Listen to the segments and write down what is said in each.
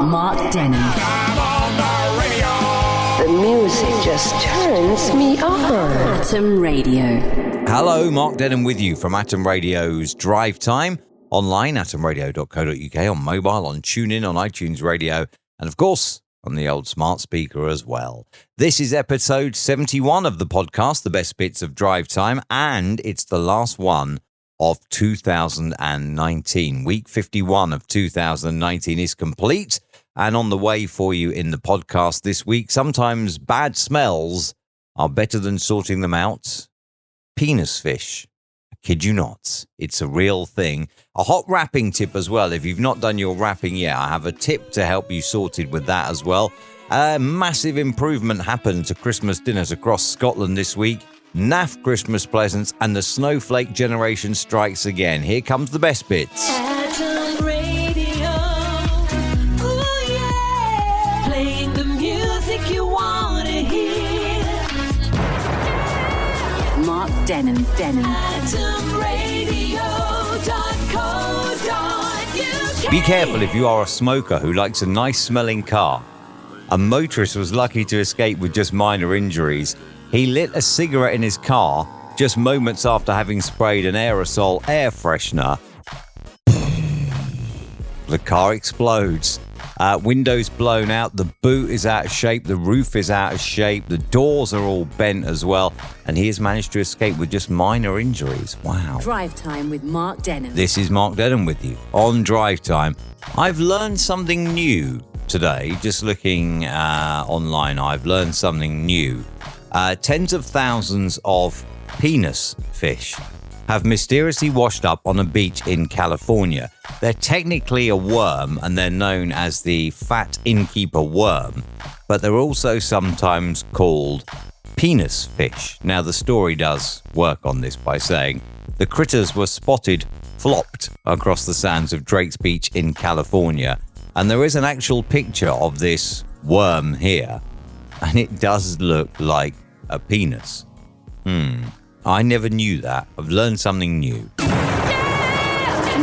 Mark Denholm. I'm on the radio. The music just turns me on. Atom Radio. Hello, Mark Denholm with you from Atom Radio's Drive Time, online, atomradio.co.uk, on mobile, on TuneIn, on iTunes Radio, and of course, on the old smart speaker as well. This is episode 71 of the podcast, The Best Bits of Drive Time, and it's the last one of 2019. Week 51 of 2019 is complete and on the way for you in the podcast this week. Sometimes bad smells are better than sorting them out. Penis fish. I kid you not. It's a real thing. A hot wrapping tip as well. If you've not done your wrapping yet, I have a tip to help you sorted with that as well. A massive improvement happened to Christmas dinners across Scotland this week. Naff Christmas presents and the snowflake generation strikes again. Here comes the best bits. Atom Radio. Ooh, yeah. Playing the music you want to hear. Mark Denholm. AtomRadio.co.uk. Be careful if you are a smoker who likes a nice smelling car. A motorist was lucky to escape with just minor injuries. He lit a cigarette in his car just moments after having sprayed an aerosol air freshener. The car explodes. Windows blown out, the boot is out of shape, the roof is out of shape, the doors are all bent as well, and he has managed to escape with just minor injuries. Wow. Drive Time with Mark Denholm. This is Mark Denholm with you on Drive Time. I've learned something new today. Just looking online, I've learned something new. Tens of thousands of penis fish have mysteriously washed up on a beach in California. They're technically a worm and they're known as the fat innkeeper worm, but they're also sometimes called penis fish. Now, the story does work on this by saying the critters were spotted flopped across the sands of Drake's Beach in California, and there is an actual picture of this worm here, and it does look like a penis. I never knew that. I've learned something new.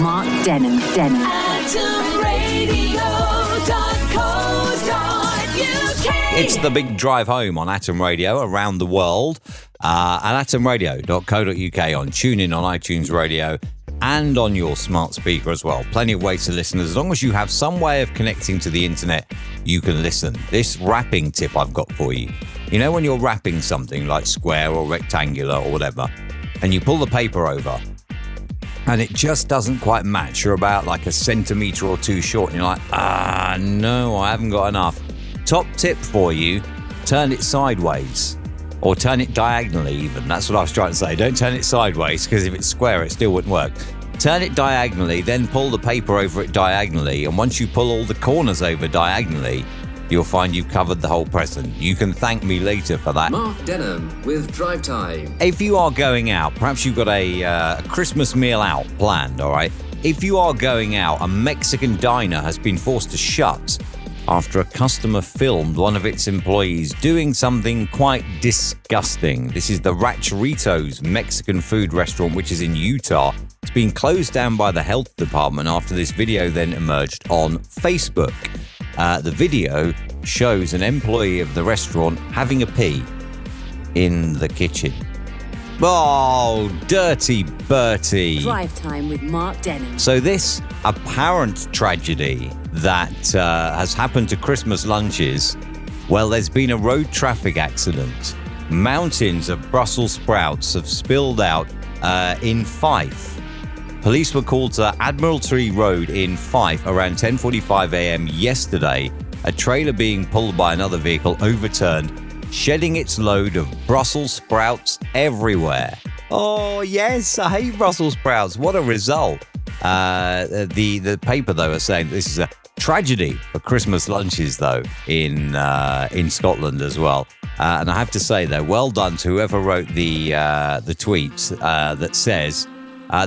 Mark Denholm. AtomRadio.co.uk. It's the big drive home on Atom Radio around the world, at atomradio.co.uk, on TuneIn, on iTunes Radio, and on your smart speaker as well. Plenty of ways to listen. As long as you have some way of connecting to the internet, you can listen. This wrapping tip I've got for you. You know when you're wrapping something like square or rectangular or whatever, and you pull the paper over, and it just doesn't quite match. You're about like a centimetre or two short, and you're like, no, I haven't got enough. Top tip for you, turn it sideways. Or turn it diagonally even. That's what I was trying to say. Don't turn it sideways, because if it's square, it still wouldn't work. Turn it diagonally, then pull the paper over it diagonally. And once you pull all the corners over diagonally, you'll find you've covered the whole present. You can thank me later for that. Mark Denholm with Drive Time. If you are going out, perhaps you've got a Christmas meal out planned, all right? If you are going out, a Mexican diner has been forced to shut after a customer filmed one of its employees doing something quite disgusting. This is the Rancheritos Mexican food restaurant, which is in Utah. It's been closed down by the health department after this video then emerged on Facebook. The video shows an employee of the restaurant having a pee in the kitchen. Oh, dirty Bertie. Drive Time with Mark Denholm. So this apparent tragedy that has happened to Christmas lunches, well, there's been a road traffic accident. Mountains of Brussels sprouts have spilled out in Fife. Police were called to Admiralty Road in Fife around 10:45 a.m. yesterday. A trailer being pulled by another vehicle overturned, shedding its load of Brussels sprouts everywhere. Oh, yes, I hate Brussels sprouts. What a result. The paper, though, are saying this is a tragedy for Christmas lunches, though, in Scotland as well. And I have to say, though, well done to whoever wrote the tweet that says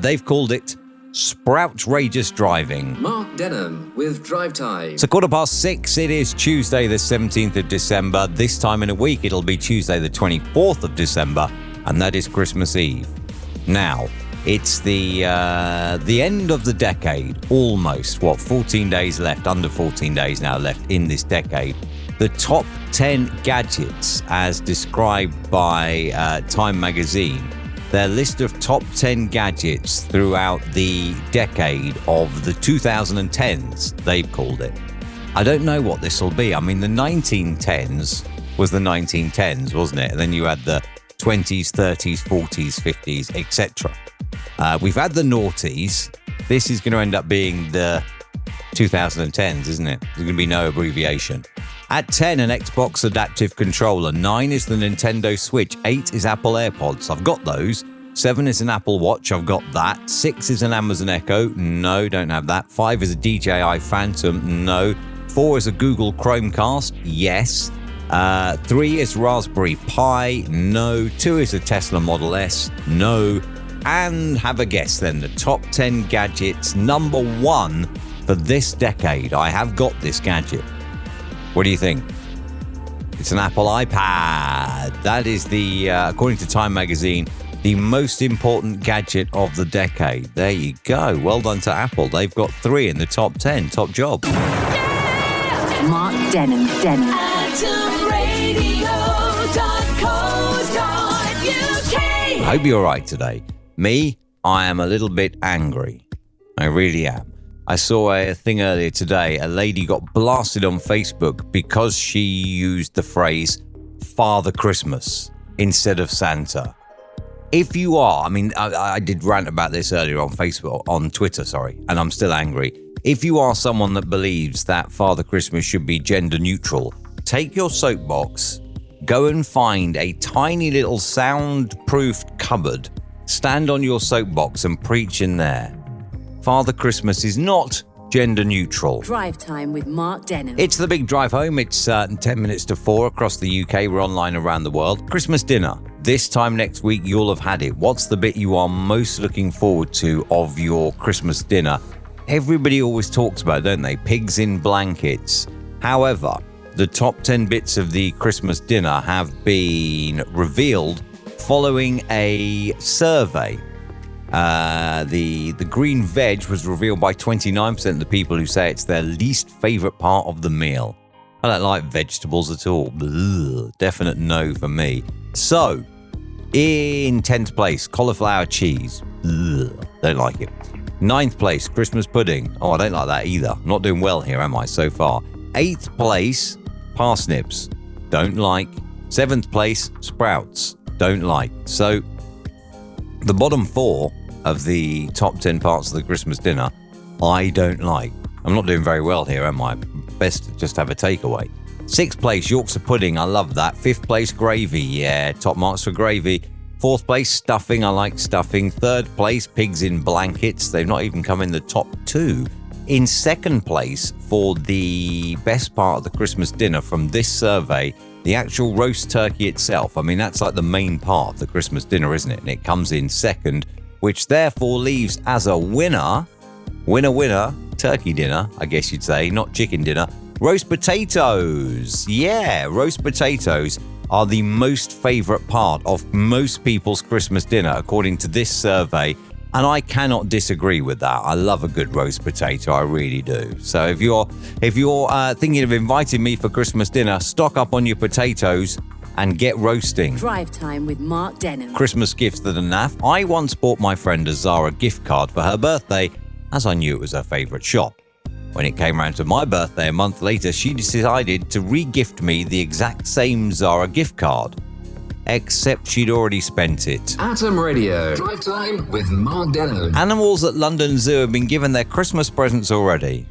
they've called it Sproutrageous driving. Mark Denholm with Drive Time. It's 6:15. It is Tuesday, the 17th of December. This time in a week, it'll be Tuesday, the 24th of December, and that is Christmas Eve. Now, It's the end of the decade, almost. 14 days left, under 14 days now left in this decade. The top 10 gadgets, as described by Time magazine, their list of top 10 gadgets throughout the decade of the 2010s, they've called it. I don't know what this will be. I mean, the 1910s was the 1910s, wasn't it? And then you had the 20s, 30s, 40s, 50s, etc. We've had the noughties. This is going to end up being the 2010s, isn't it? There's going to be no abbreviation. At 10, an Xbox adaptive controller. 9 is the Nintendo Switch. 8 is Apple AirPods. I've got those. 7 is an Apple Watch. I've got that. 6 is an Amazon Echo. No, don't have that. 5 is a DJI Phantom. No. 4 is a Google Chromecast. Yes. 3 is Raspberry Pi. No. 2 is a Tesla Model S. No. And have a guess then. The top 10 gadgets. Number 1 for this decade. I have got this gadget. What do you think? It's an Apple iPad. That is the, according to Time magazine, the most important gadget of the decade. There you go. Well done to Apple. They've got 3 in the top 10. Top job. Mark Denham. atomradio.co.uk. I hope you're all right today. Me, I am a little bit angry. I really am. I saw a thing earlier today. A lady got blasted on Facebook because she used the phrase Father Christmas instead of Santa. If you are, I did rant about this earlier on Facebook, on Twitter, and I'm still angry. If you are someone that believes that Father Christmas should be gender neutral, take your soapbox, go and find a tiny little soundproofed cupboard, stand on your soapbox and preach in there. Father Christmas is not gender neutral. Drive time with Mark Denham. It's the big drive home. It's 10 minutes to 4 across the UK. We're online around the world. Christmas dinner. This time next week, you'll have had it. What's the bit you are most looking forward to of your Christmas dinner? Everybody always talks about it, don't they? Pigs in blankets. However, the top 10 bits of the Christmas dinner have been revealed following a survey. The green veg was revealed by 29% of the people who say it's their least favourite part of the meal. I don't like vegetables at all. Ugh, definite no for me. So, in 10th place, cauliflower cheese. Ugh, don't like it. 9th place, Christmas pudding. Oh, I don't like that either. I'm not doing well here, am I, so far? 8th place, parsnips. Don't like. 7th place, sprouts. Don't like. So, the bottom 4 of the top 10 parts of the Christmas dinner, I don't like. I'm not doing very well here, am I? Best to just have a takeaway. 6th place, Yorkshire pudding. I love that. 5th place, gravy. Yeah, top marks for gravy. 4th place, stuffing. I like stuffing. 3rd place, pigs in blankets. They've not even come in the top 2. In 2nd place, for the best part of the Christmas dinner from this survey, the actual roast turkey itself. That's like the main part of the Christmas dinner, isn't it? And it comes in 2nd, which therefore leaves as a winner, turkey dinner, I guess you'd say, not chicken dinner, roast potatoes. Yeah, roast potatoes are the most favourite part of most people's Christmas dinner, according to this survey. And I cannot disagree with that. I love a good roast potato, I really do. So if you're thinking of inviting me for Christmas dinner, stock up on your potatoes and get roasting. Drive time with Mark Denham. Christmas gifts that are naff. I once bought my friend a Zara gift card for her birthday, as I knew it was her favourite shop. When it came around to my birthday a month later, she decided to re-gift me the exact same Zara gift card. Except she'd already spent it. Atom Radio. Drive time with Mark Denham. Animals at London Zoo have been given their Christmas presents already.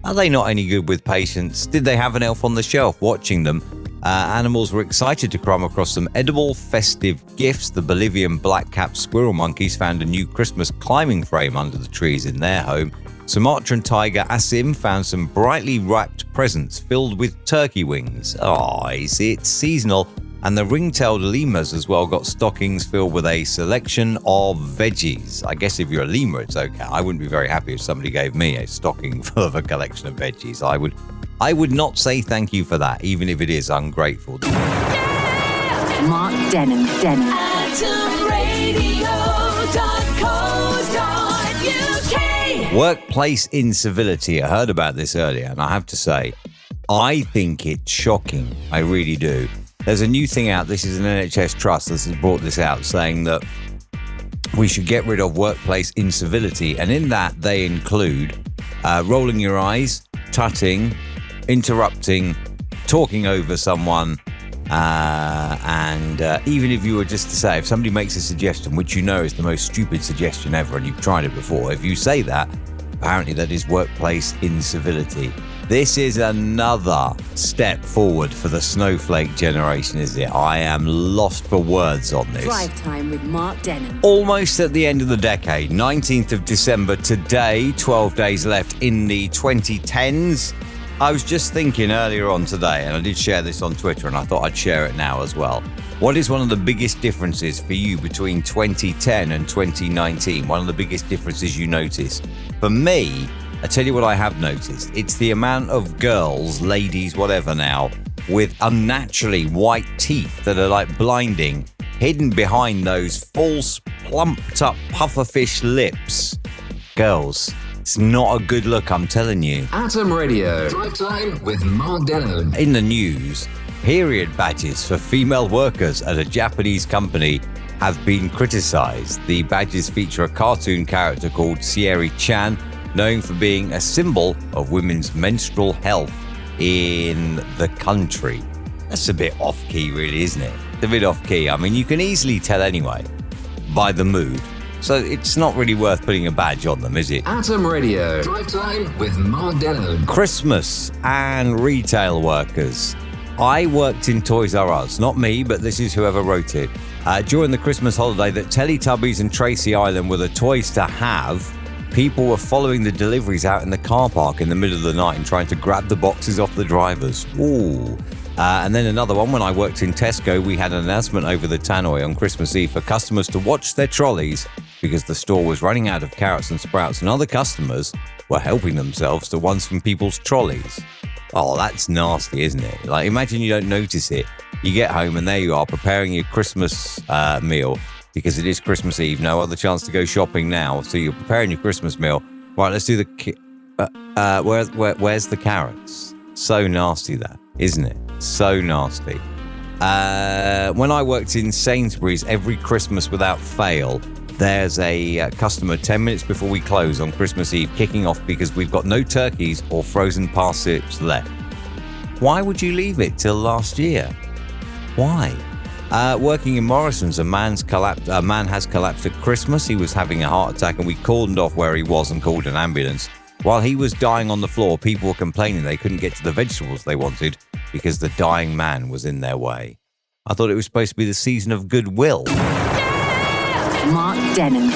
Are they not any good with patience? Did they have an elf on the shelf watching them? Animals were excited to come across some edible festive gifts. The Bolivian black-capped squirrel monkeys found a new Christmas climbing frame under the trees in their home. Sumatran tiger Asim found some brightly wrapped presents filled with turkey wings. Oh, it's seasonal. And the ring-tailed lemurs as well got stockings filled with a selection of veggies. I guess if you're a lemur, it's okay. I wouldn't be very happy if somebody gave me a stocking full of a collection of veggies. I would not say thank you for that, even if it is ungrateful. Mark Denham. atomradio.co.uk. Workplace incivility. I heard about this earlier, and I have to say, I think it's shocking. I really do. There's a new thing out. This is an NHS trust that has brought this out, saying that we should get rid of workplace incivility. And in that, they include rolling your eyes, tutting, interrupting, talking over someone, and even if you were just to say, if somebody makes a suggestion, which you know is the most stupid suggestion ever, and you've tried it before, if you say that, apparently that is workplace incivility. This is another step forward for the snowflake generation, is it? I am lost for words on this. Drive Time with Mark Denholm. Almost at the end of the decade, 19th of December today, 12 days left in the 2010s. I was just thinking earlier on today, and I did share this on Twitter, and I thought I'd share it now as well. What is one of the biggest differences for you between 2010 and 2019? One of the biggest differences you notice? For me, I tell you what I have noticed. It's the amount of girls, ladies, whatever now, with unnaturally white teeth that are like blinding, hidden behind those false, plumped up pufferfish lips. Girls, it's not a good look, I'm telling you. Atom Radio. Drive Time with Mark Denholm. In the news, period badges for female workers at a Japanese company have been criticized. The badges feature a cartoon character called Sierry-chan, known for being a symbol of women's menstrual health in the country. That's a bit off-key, really, isn't it? It's a bit off-key. I mean, you can easily tell anyway by the mood. So it's not really worth putting a badge on them, is it? Atom Radio. Drive Time with Mark Denholm. Christmas and retail workers. I worked in Toys R Us. Not me, but this is whoever wrote it. During the Christmas holiday that Teletubbies and Tracy Island were the toys to have, people were following the deliveries out in the car park in the middle of the night and trying to grab the boxes off the drivers. Ooh. And then another one, when I worked in Tesco, we had an announcement over the tannoy on Christmas Eve for customers to watch their trolleys because the store was running out of carrots and sprouts and other customers were helping themselves to ones from people's trolleys. Oh, that's nasty, isn't it? Like, imagine you don't notice it. You get home and there you are preparing your Christmas meal because it is Christmas Eve. No other chance to go shopping now. So you're preparing your Christmas meal. Right, let's do where's the carrots? So nasty that, isn't it? So nasty. When I worked in Sainsbury's, every Christmas without fail, there's a customer 10 minutes before we close on Christmas Eve kicking off because we've got no turkeys or frozen parsnips left. Why would you leave it till last year? Why? Working in Morrison's, a man has collapsed at Christmas. He was having a heart attack and we cordoned off where he was and called an ambulance. While he was dying on the floor, people were complaining they couldn't get to the vegetables they wanted because the dying man was in their way. I thought it was supposed to be the season of goodwill. Mark Denholm.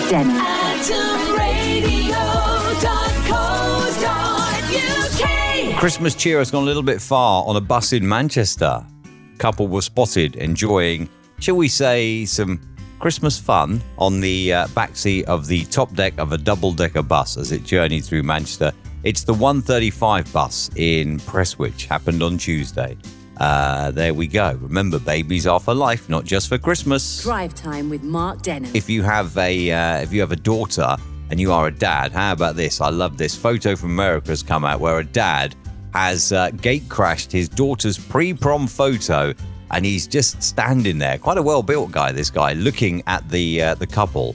AtomRadio.co.uk. Christmas cheer has gone a little bit far on a bus in Manchester. Couple were spotted enjoying, shall we say, some Christmas fun on the backseat of the top deck of a double-decker bus as it journeyed through Manchester. It's the 135 bus in Prestwich, happened on Tuesday. There we go. Remember, babies are for life, not just for Christmas. Drive Time with Mark Denholm. If you have a daughter and you are a dad, how about this? I love this. Photo from America has come out where a dad has gate crashed his daughter's pre-prom photo, and he's just standing there. Quite a well-built guy, this guy, looking at the couple.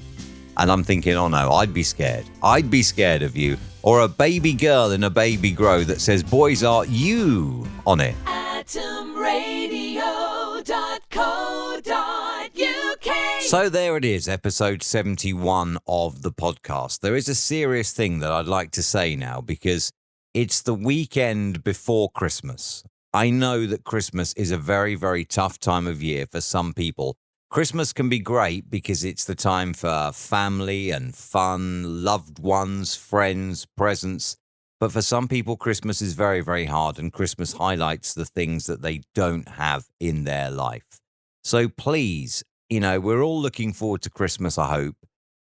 And I'm thinking, oh no, I'd be scared. I'd be scared of you. Or a baby girl in a baby grow that says, boys are you on it. AtomRadio.co.uk. So there it is, episode 71 of the podcast. There is a serious thing that I'd like to say now because it's the weekend before Christmas. I know that Christmas is a very, very tough time of year for some people. Christmas can be great because it's the time for family and fun, loved ones, friends, presents. But for some people, Christmas is very, very hard, and Christmas highlights the things that they don't have in their life. So please, we're all looking forward to Christmas, I hope.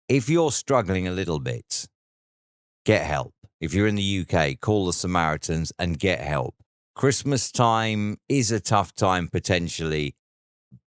If you're struggling a little bit, get help. If you're in the UK, call the Samaritans and get help. Christmas time is a tough time potentially,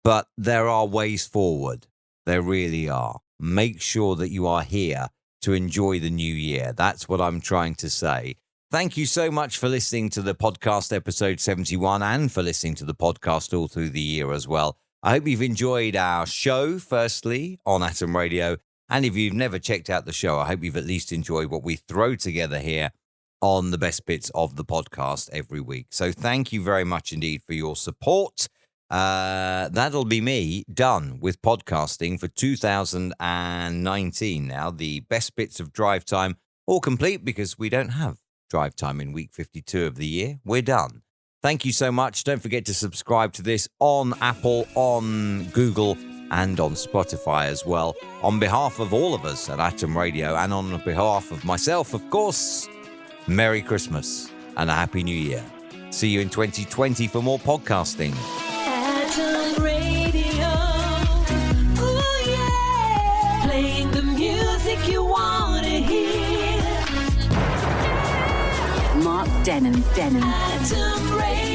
but there are ways forward. There really are. Make sure that you are here to enjoy the new year. That's what I'm trying to say. Thank you so much for listening to the podcast episode 71 and for listening to the podcast all through the year as well. I hope you've enjoyed our show, firstly, on Atom Radio. And if you've never checked out the show, I hope you've at least enjoyed what we throw together here on the best bits of the podcast every week. So thank you very much indeed for your support. That'll be me done with podcasting for 2019 now. The best bits of Drive Time all complete because we don't have Drive Time in week 52 of the year. We're done. Thank you so much. Don't forget to subscribe to this on Apple, on Google, and on Spotify as well. On behalf of all of us at Atom Radio and on behalf of myself, of course, Merry Christmas and a Happy New Year. See you in 2020 for more podcasting. Atom Radio. Ooh, yeah. Playing the music you want to hear. Mark Denham. Atom Radio.